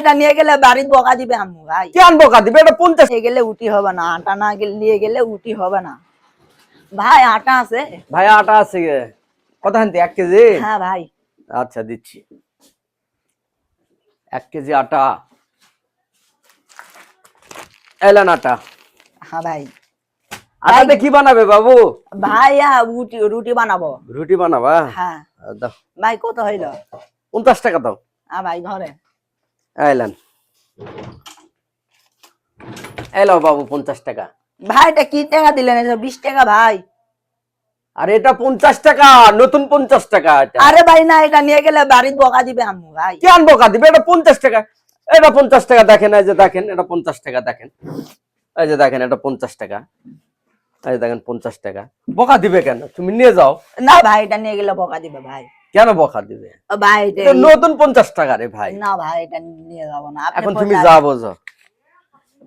এটা নিয়ে গেলে বাড়ির বকা দিবে আম্মু ভাই। কেন বকা দিবে? এটা 50 নিয়ে গেলে উটি হবে না, আটা না নিয়ে গেলে উটি হবে না ভাই। আটা আছে ভাই, আটা আছে কত হানতে? 1 কেজি? হ্যাঁ ভাই। আচ্ছা দিচ্ছি, 1 কেজি আটা এলেন। আটা হ্যাঁ ভাই। আটাতে কি বানাবে বাবু? ভাইয়া রুটি বানাবো। রুটি বানাবা? হ্যাঁ দাও। ভাই কত হইলো? 50 টাকা দাও। হ্যাঁ ভাই ধরে এলেন, এলো বাবু 50 টাকা। ভাই। এটা কি টাকা দিলেন? এটা 20 টাকা ভাই। আরে এটা 50 টাকা, নতুন 50 টাকা এটা। আরে ভাই না, এটা নিয়ে গেলে বাড়ির বকা দিবে আম্মু ভাই। কেন বকা দিবে? এটা 50 টাকা। এটা 50 টাকা দেখেন, এই যে দেখেন, এটা 50 টাকা দেখেন, এই যে দেখেন, এটা 50 টাকা, এই দেখেন 50 টাকা। বকা দিবে কেন? তুমি নিয়ে যাও। না ভাই, এটা নিয়ে গেলে বকা দিবে ভাই। কেন বকা দিবে? ভাই এটা নতুন 50 টাকা রে ভাই। না ভাই, এটা নিয়ে যাবো না। এখন তুমি যা বোঝো।